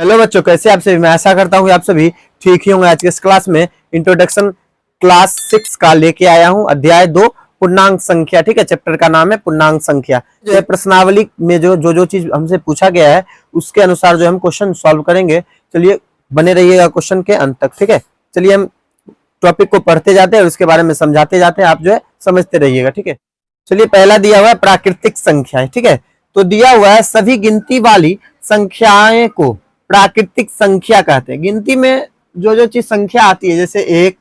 Hello बच्चों, कैसे आप सभी। मैं आशा करता हूँ आप सभी ठीक ही होंगे। आज के इस क्लास में इंट्रोडक्शन क्लास 6 का लेके आया हूँ, अध्याय 2 पूर्णांक संख्या। ठीक है, चैप्टर का नाम है पूर्णांक संख्या। जो है प्रश्नावली में जो चीज हमसे पूछा गया है उसके अनुसार जो हम क्वेश्चन सॉल्व करेंगे। चलिए बने रहिएगा क्वेश्चन के अंत तक। ठीक है, चलिए हम टॉपिक को पढ़ते जाते हैं और उसके बारे में समझाते जाते हैं, आप जो है समझते रहिएगा। ठीक है, चलिए पहला दिया हुआ है प्राकृतिक संख्याएं। ठीक है, तो दिया हुआ है सभी गिनती वाली संख्याएं को प्राकृतिक संख्या कहते हैं। गिनती में जो चीज संख्या आती है जैसे 1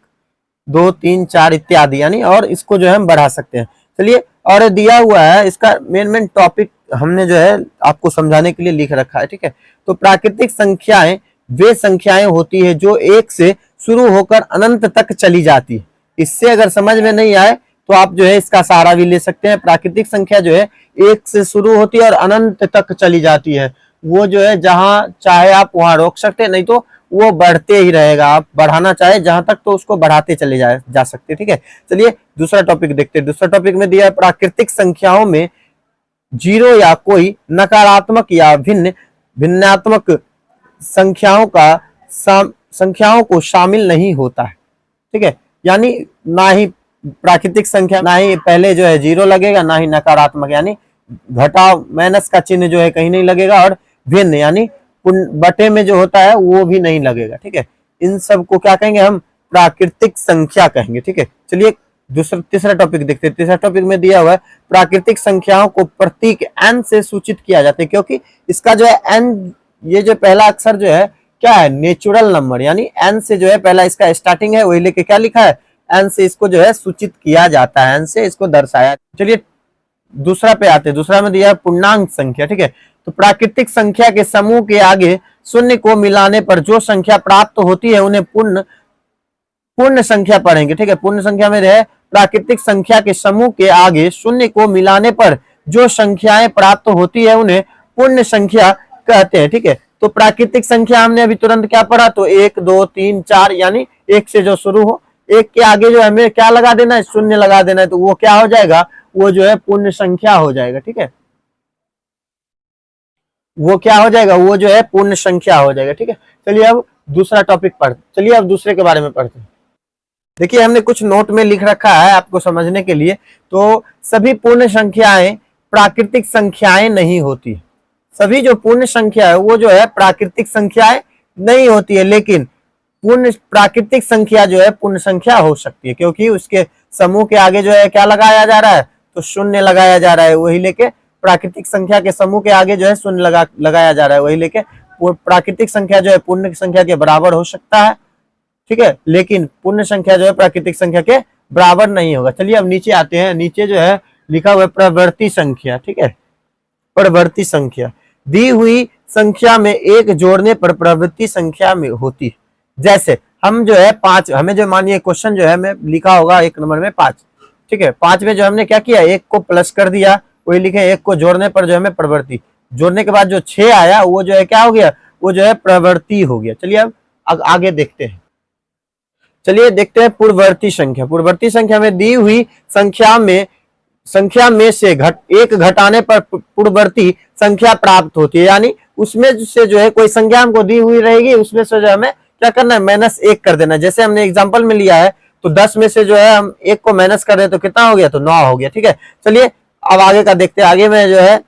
2 3 4 इत्यादि, यानी और इसको जो है हम बढ़ा सकते हैं। चलिए, और दिया हुआ है इसका मेन टॉपिक हमने जो है आपको समझाने के लिए लिख रखा है। ठीक है, तो प्राकृतिक संख्याएं वे संख्याएं होती है जो 1 से शुरू होकर अनंत तक चली जाती है। इससे अगर समझ में नहीं आए तो आप जो है इसका सहारा भी ले सकते हैं। प्राकृतिक संख्या जो है 1 से शुरू होती है और अनंत तक चली जाती है। वो जो है जहां चाहे आप वहां रोक सकते हैं, नहीं तो वो बढ़ते ही रहेगा। आप बढ़ाना चाहे जहां तक तो उसको बढ़ाते चले जा सकते हैं। ठीक है, चलिए दूसरा टॉपिक देखते हैं। दूसरा टॉपिक में दिया है प्राकृतिक संख्याओं में जीरो या कोई नकारात्मक या भिन्नात्मक संख्याओं को शामिल नहीं होता है। ठीक है, यानी ना ही प्राकृतिक संख्या, ना ही पहले जो है जीरो लगेगा, ना ही नकारात्मक यानी घटाव माइनस का चिन्ह जो है कहीं नहीं लगेगा, और भिन्न यानी बटे में जो होता है वो भी नहीं लगेगा। ठीक है, इन सब को क्या कहेंगे हम? प्राकृतिक संख्या कहेंगे। ठीक है, चलिए तीसरा टॉपिक देखते हैं। तीसरा टॉपिक में दिया हुआ है प्राकृतिक संख्याओं को प्रतीक n से सूचित किया जाता है, क्योंकि इसका जो है n, ये जो पहला अक्षर जो है क्या है? नेचुरल नंबर, यानी n से जो है पहला इसका स्टार्टिंग है, वही लेके क्या लिखा है? n से इसको जो है सूचित किया जाता है, n से इसको दर्शाया। चलिए दूसरा पे आते हैं। दूसरा में दिया है पूर्णांक संख्या। ठीक है, तो प्राकृतिक संख्या के समूह के आगे शून्य को मिलाने पर जो संख्या प्राप्त होती है उन्हें पूर्ण संख्या पढ़ेंगे। ठीक है, पूर्ण संख्या में रहे प्राकृतिक संख्या के समूह के आगे शून्य को मिलाने पर जो संख्याएं प्राप्त होती है उन्हें पूर्ण संख्या कहते हैं। ठीक है, तो प्राकृतिक संख्या हमने अभी तुरंत क्या पढ़ा? तो 1 2 3 4, यानी 1 से जो शुरू हो, 1 के आगे जो हमें क्या लगा देना है? शून्य लगा देना है, तो वो क्या हो जाएगा? वो जो है पूर्ण संख्या हो जाएगा। ठीक है, वो क्या हो जाएगा? वो जो है पूर्ण संख्या हो जाएगा। ठीक है, चलिए अब दूसरा टॉपिक पढ़ते, चलिए अब दूसरे के बारे में पढ़ते हैं। देखिए हमने कुछ नोट में लिख रखा है आपको समझने के लिए। तो सभी पूर्ण संख्याएं प्राकृतिक संख्याएं नहीं होती। सभी जो पूर्ण संख्या है वो जो है प्राकृतिक संख्याएं नहीं होती है, लेकिन पूर्ण प्राकृतिक संख्या जो है पूर्ण संख्या हो सकती है, क्योंकि उसके समूह के आगे जो है क्या लगाया जा रहा है? तो शून्य लगाया जा रहा है। वही लेके प्राकृतिक संख्या के समूह के आगे जो है शून्य लगाया जा रहा है, वही लेके प्राकृतिक संख्या जो है पूर्ण संख्या के बराबर हो सकता है। ठीक है, लेकिन पूर्ण संख्या जो है प्राकृतिक संख्या के बराबर नहीं होगा। चलिए अब नीचे आते हैं। नीचे जो है लिखा हुआ है प्रवर्ती संख्या। ठीक है, प्रवर्ती संख्या दी हुई संख्या में 1 जोड़ने पर प्रवर्ती संख्या में होती है। जैसे हम जो है 5, हमें जो मानिए क्वेश्चन जो है मैं लिखा होगा 1 नंबर में 5। ठीक है, 5 में जो हमने क्या किया? 1 को प्लस कर दिया, वही लिखे 1 को जोड़ने पर जो हमें प्रवृत्ति, जोड़ने के बाद जो 6 आया वो जो है क्या हो गया? वो जो है प्रवृत्ति हो गया। चलिए अब आगे देखते हैं। चलिए देखते हैं पूर्ववर्ती संख्या। पूर्ववर्ती संख्या में दी हुई संख्या में से एक घटाने पर पूर्ववर्ती संख्या प्राप्त होती है, यानी उसमें से जो है कोई संख्या हमको दी हुई रहेगी, उसमें से जो हमें क्या करना है? -1 कर देना। जैसे हमने एग्जांपल में लिया है तो 10 में से जो है हम 1 को माइनस कर दे तो कितना हो गया? तो 9 हो गया। ठीक है, चलिए अब आगे का देखते हैं। आगे में जो है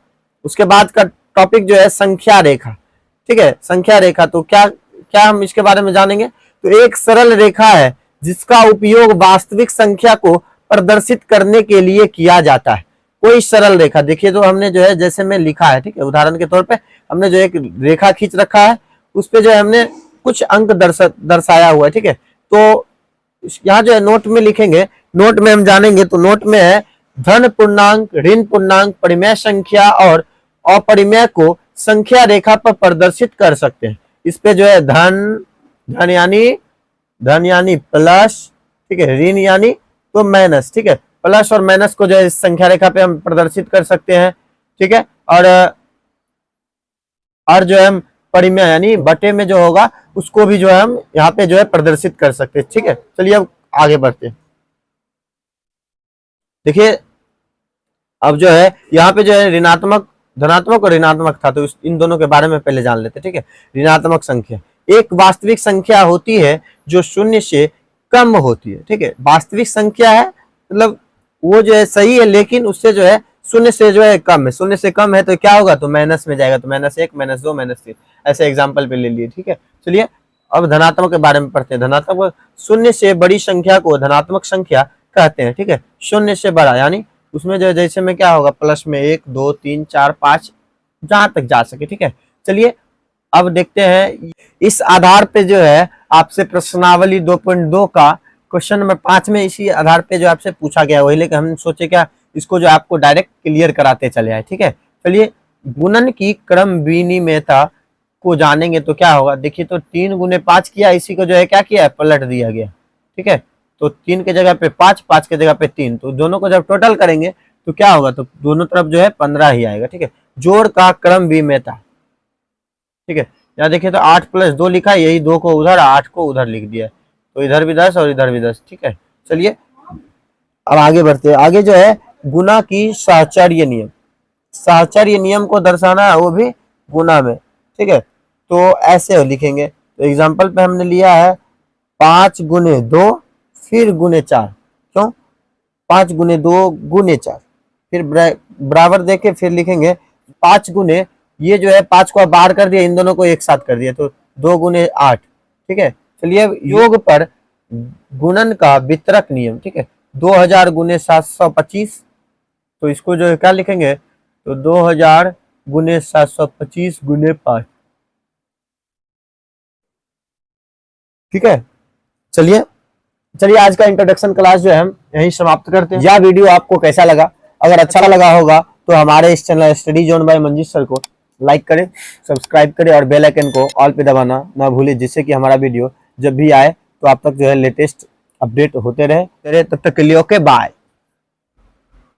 उसके बाद का टॉपिक जो है संख्या रेखा। ठीक है, संख्या रेखा, तो क्या हम इसके बारे में जानेंगे? तो एक सरल रेखा है जिसका उपयोग वास्तविक संख्या को प्रदर्शित करने के लिए किया जाता है। कोई सरल रेखा, देखिए तो हमने जो है जैसे में लिखा है। ठीक है, उदाहरण के तौर पे हमने जो एक रेखा खींच रखा है, उस पे जो है हमने कुछ अंक दर्शाया हुआ है। ठीक है, तो यहाँ जो है नोट में लिखेंगे, नोट में हम जानेंगे। तो नोट में है धन पूर्णांक, ऋण पूर्णांक, परिमेय संख्या और अपरिमेय को संख्या रेखा पर प्रदर्शित कर सकते हैं। इस पे जो है धन यानी प्लस, ठीक है, ऋण यानी तो माइनस। ठीक है, प्लस और माइनस को जो है इस संख्या रेखा पे हम प्रदर्शित कर सकते हैं। ठीक है, और जो है हम परिमेय यानी बटे में जो होगा उसको भी जो है हम यहाँ पे जो है प्रदर्शित कर सकते हैं। ठीक है, चलिए अब आगे बढ़ते हैं। देखिए अब जो है यहाँ पे जो है ऋणात्मक धनात्मक और ऋणात्मक था, तो इन दोनों के बारे में पहले जान लेते। ठीक है, ऋणात्मक संख्या एक वास्तविक संख्या होती है जो शून्य से कम होती है। ठीक है, वास्तविक संख्या है मतलब वो जो है सही है, लेकिन उससे जो है शून्य से जो है कम है। शून्य से कम है तो क्या होगा, तो माइनस में जाएगा, तो -1, -2, -3 ऐसे एग्जाम्पल पे ले लिए। ठीक है, चलिए अब धनात्मक के बारे में पढ़ते हैं। धनात्मक शून्य से बड़ी संख्या को धनात्मक संख्या कहते हैं। ठीक है, शून्य से बड़ा यानी उसमें जो जैसे में क्या होगा, प्लस में 1, 2, 3, 4, 5 जहां तक जा सके। ठीक है, चलिए अब देखते हैं इस आधार पे जो है आपसे प्रश्नावली 2.2 का क्वेश्चन नंबर 5 में इसी आधार पे जो आपसे पूछा गया वही, लेकिन हम सोचे क्या इसको जो आपको डायरेक्ट क्लियर कराते चले आए। ठीक है, चलिए गुणन की क्रम विनिमयता को जानेंगे तो क्या होगा, देखिए तो 3 गुने 5 किया, इसी को जो है क्या किया है, पलट दिया गया। ठीक है, तो 3 के जगह पे 5, 5 के जगह पे 3, तो दोनों को जब टोटल करेंगे तो क्या होगा, तो दोनों तरफ जो है 15 ही आएगा। ठीक है, जोड़ का क्रम विनिमयता। ठीक है, यहाँ देखिए तो 8 + 2 लिखा है, यही 2 को उधर 8 को उधर लिख दिया है, तो इधर भी 10 और इधर भी 10। ठीक है, चलिए अब आगे बढ़ते हैं। आगे जो है गुना की साहचर्य नियम, साहचर्य नियम को दर्शाना है वो भी गुना में। ठीक है, तो ऐसे लिखेंगे, तो एग्जाम्पल पे हमने लिया है 5 गुने 2 फिर गुने 4, क्यों 5 गुने 2 गुने 4, फिर बराबर देके फिर लिखेंगे 5 गुने, ये जो है 5 को बाहर कर दिया, इन दोनों को एक साथ कर दिया, तो 2 गुने 8। ठीक है, चलिए योग पर गुणन का वितरक नियम। ठीक है, 2000 गुने 725, तो इसको जो है क्या लिखेंगे, तो 2000 गुने 725 गुने 5। ठीक है, चलिए आज का इंट्रोडक्शन क्लास जो है हम यहीं समाप्त करते हैं। यह वीडियो आपको कैसा लगा, अगर अच्छा लगा होगा तो हमारे इस channel study zone by Manjeet sir को लाइक करें, सब्सक्राइब करें और बेल आइकन को ऑल पे दबाना ना भूलें, जिससे कि हमारा वीडियो जब भी आए तो आप तक जो है लेटेस्ट अपडेट होते रहे। तब तक के लिए ओके बाय।